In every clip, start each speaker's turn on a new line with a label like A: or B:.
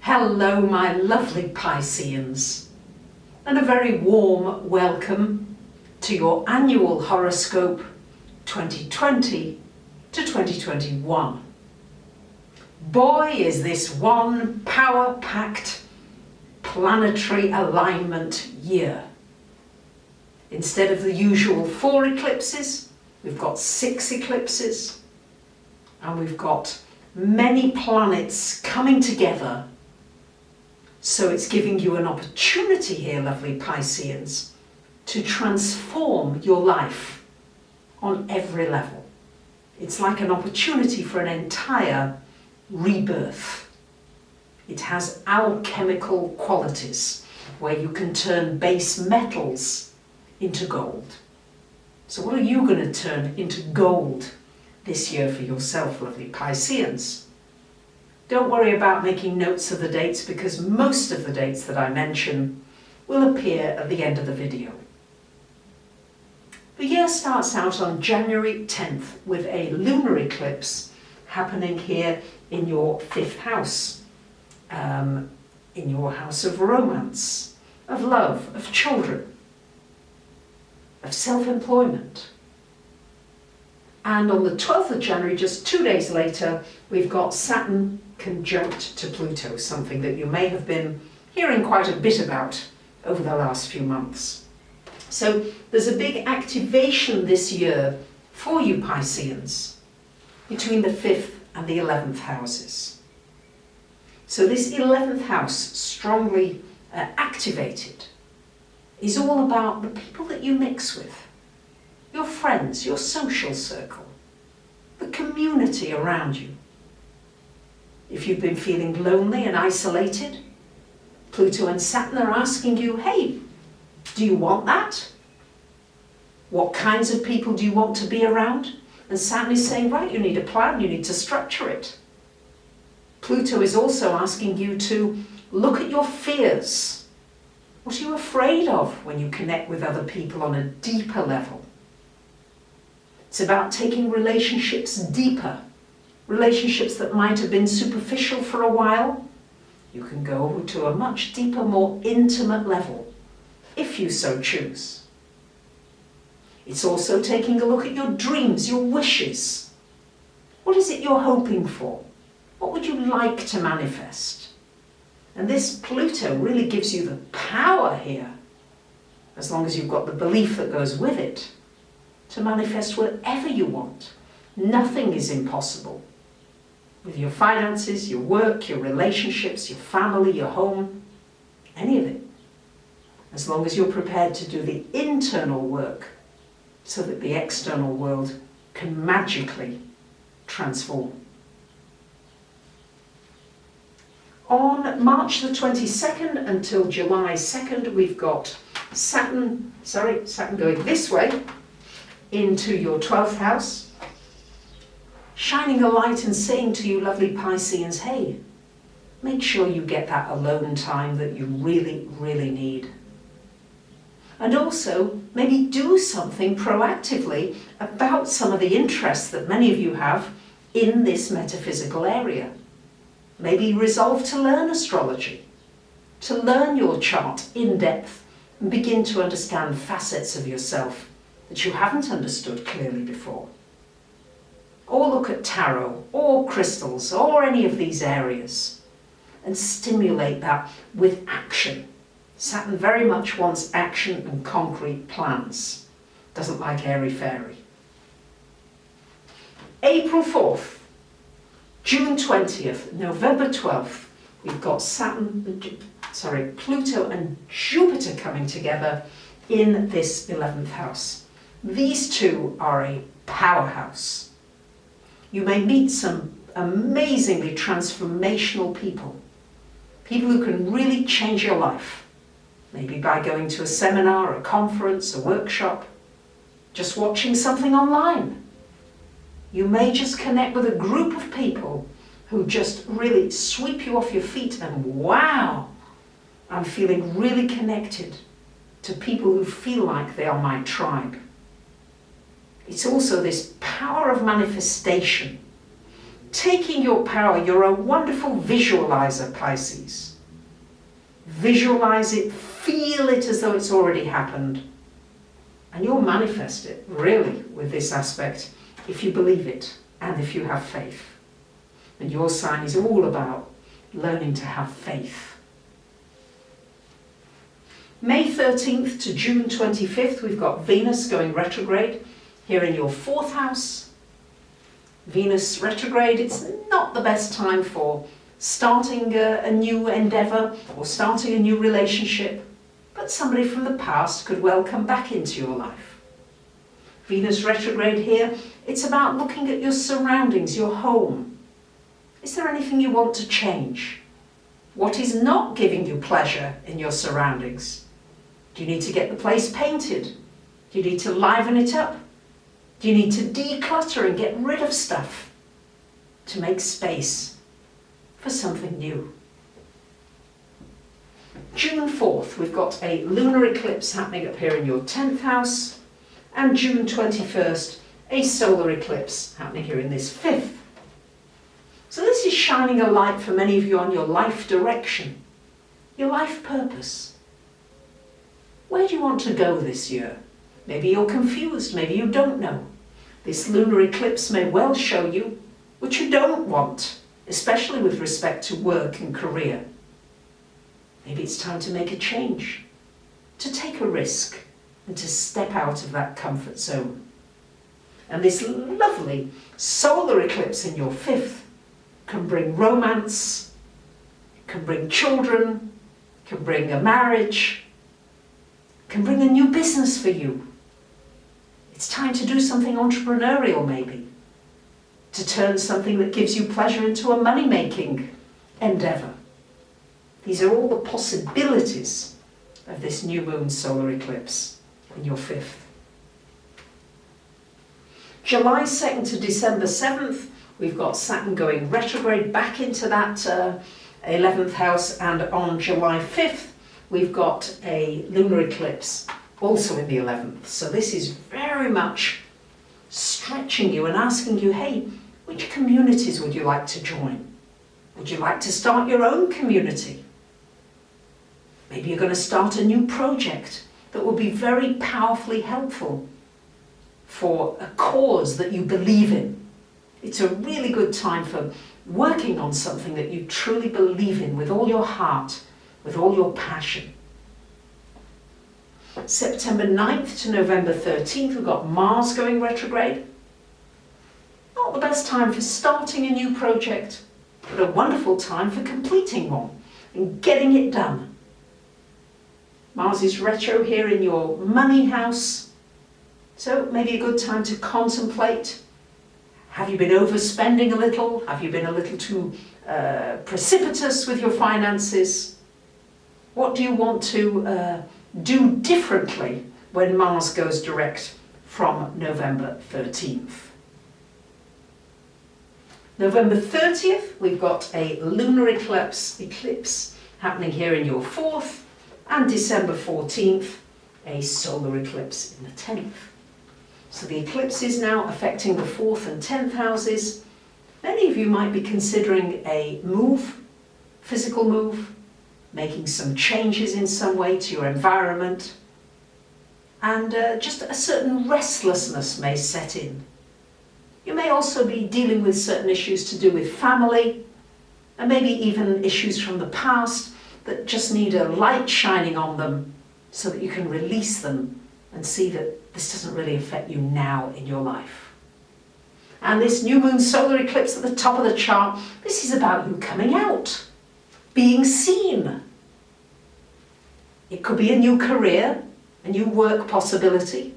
A: Hello, my lovely Pisceans, and a very warm welcome to your annual horoscope 2020 to 2021. Boy, is this one power-packed planetary alignment year. Instead of the usual 4 eclipses, we've got 6 eclipses, and we've got many planets coming together. So it's giving you an opportunity here, lovely Pisceans, to transform your life on every level. It's like an opportunity for an entire rebirth. It has alchemical qualities where you can turn base metals into gold. So what are you going to turn into gold this year for yourself, lovely Pisceans? Don't worry about making notes of the dates, because most of the dates that I mention will appear at the end of the video. The year starts out on January 10th with a lunar eclipse happening here in your 5th house, in your house of romance, of love, of children, of self-employment. And on the 12th of January, just 2 days later, we've got Saturn conjunct to Pluto, something that you may have been hearing quite a bit about over the last few months. So there's a big activation this year for you Pisceans between the 5th and the 11th houses. So this 11th house, strongly activated, is all about the people that you mix with, your friends, your social circle, the community around you. If you've been feeling lonely and isolated, Pluto and Saturn are asking you, hey, do you want that? What kinds of people do you want to be around? And Saturn is saying, right, you need a plan, you need to structure it. Pluto is also asking you to look at your fears. What are you afraid of when you connect with other people on a deeper level? It's about taking relationships deeper. Relationships that might have been superficial for a while, you can go to a much deeper, more intimate level, if you so choose. It's also taking a look at your dreams, your wishes. What is it you're hoping for? What would you like to manifest? And this Pluto really gives you the power here, as long as you've got the belief that goes with it, to manifest whatever you want. Nothing is impossible. With your finances, your work, your relationships, your family, your home, any of it. As long as you're prepared to do the internal work so that the external world can magically transform. On March the 22nd until July 2nd, we've got Saturn going this way into your 12th house, shining a light and saying to you lovely Pisceans, hey, make sure you get that alone time that you really, really need. And also, maybe do something proactively about some of the interests that many of you have in this metaphysical area. Maybe resolve to learn astrology, to learn your chart in depth and begin to understand facets of yourself that you haven't understood clearly before. Or look at tarot, or crystals, or any of these areas, and stimulate that with action. Saturn very much wants action and concrete plans. Doesn't like airy-fairy. April 4th, June 20th, November 12th, we've got Pluto and Jupiter coming together in this 11th house. These two are a powerhouse. You may meet some amazingly transformational people. People who can really change your life. Maybe by going to a seminar, a conference, a workshop, just watching something online. You may just connect with a group of people who just really sweep you off your feet and wow, I'm feeling really connected to people who feel like they are my tribe. It's also this power of manifestation taking your power. You're a wonderful visualizer, Pisces. Visualize it, feel it as though it's already happened. And you'll manifest it, really, with this aspect, if you believe it and if you have faith. And your sign is all about learning to have faith. May 13th to June 25th, we've got Venus going retrograde here in your 4th house. Venus retrograde, it's not the best time for starting a new endeavour or starting a new relationship, but somebody from the past could well come back into your life. Venus retrograde here, it's about looking at your surroundings, your home. Is there anything you want to change? What is not giving you pleasure in your surroundings? Do you need to get the place painted? Do you need to liven it up? Do you need to declutter and get rid of stuff to make space for something new? June 4th, we've got a lunar eclipse happening up here in your 10th house, and June 21st, a solar eclipse happening here in this 5th. So this is shining a light for many of you on your life direction, your life purpose. Where do you want to go this year? Maybe you're confused, maybe you don't know. This lunar eclipse may well show you what you don't want, especially with respect to work and career. Maybe it's time to make a change, to take a risk, and to step out of that comfort zone. And this lovely solar eclipse in your 5th can bring romance, can bring children, can bring a marriage, can bring a new business for you. It's time to do something entrepreneurial maybe, to turn something that gives you pleasure into a money-making endeavour. These are all the possibilities of this new moon solar eclipse in your 5th. July 2nd to December 7th, we've got Saturn going retrograde back into that 11th house, and on July 5th, we've got a lunar eclipse also in the 11th. So this is very much stretching you and asking you, hey, which communities would you like to join? Would you like to start your own community? Maybe you're going to start a new project that will be very powerfully helpful for a cause that you believe in. It's a really good time for working on something that you truly believe in with all your heart, with all your passion. September 9th to November 13th, we've got Mars going retrograde. Not the best time for starting a new project, but a wonderful time for completing one and getting it done. Mars is retro here in your money house, so maybe a good time to contemplate. Have you been overspending a little? Have you been a little too precipitous with your finances? What do you want to do differently when Mars goes direct from November 13th? November 30th, we've got a lunar eclipse happening here in your 4th, and December 14th, a solar eclipse in the 10th. So the eclipse is now affecting the 4th and 10th houses. Many of you might be considering a move, physical move, making some changes in some way to your environment, and just a certain restlessness may set in. You may also be dealing with certain issues to do with family, and maybe even issues from the past that just need a light shining on them so that you can release them and see that this doesn't really affect you now in your life. And this new moon solar eclipse at the top of the chart, this is about you coming out, being seen. It could be a new career, a new work possibility.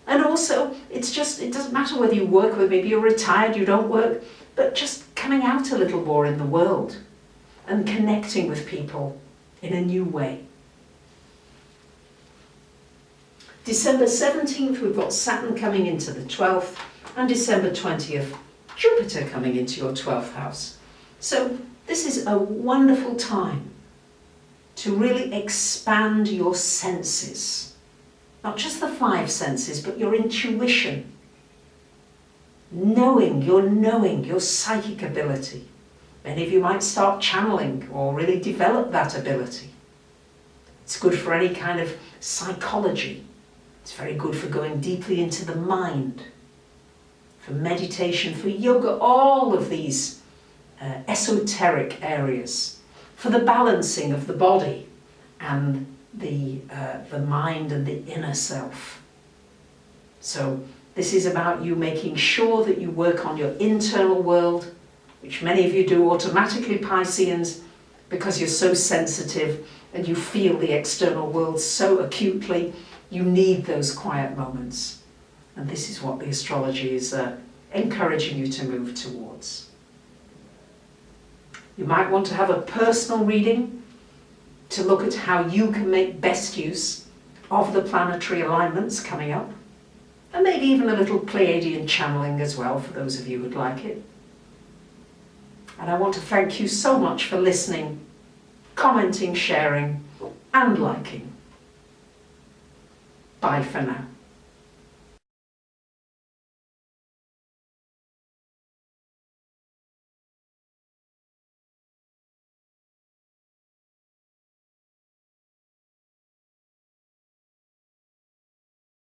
A: And also, it doesn't matter whether you work, or maybe you're retired, you don't work, but just coming out a little more in the world and connecting with people in a new way. December 17th, we've got Saturn coming into the 12th, and December 20th, Jupiter coming into your 12th house. So this is a wonderful time to really expand your senses. Not just the 5 senses, but your intuition, knowing, your psychic ability. Many of you might start channeling or really develop that ability. It's good for any kind of psychology. It's very good for going deeply into the mind, for meditation, for yoga, all of these esoteric areas, for the balancing of the body and the mind and the inner self. So this is about you making sure that you work on your internal world, which many of you do automatically, Pisceans, because you're so sensitive and you feel the external world so acutely. You need those quiet moments. And this is what the astrology is encouraging you to move towards. You might want to have a personal reading to look at how you can make best use of the planetary alignments coming up. And maybe even a little Pleiadian channeling as well, for those of you who'd like it. And I want to thank you so much for listening, commenting, sharing, and liking. Bye for now.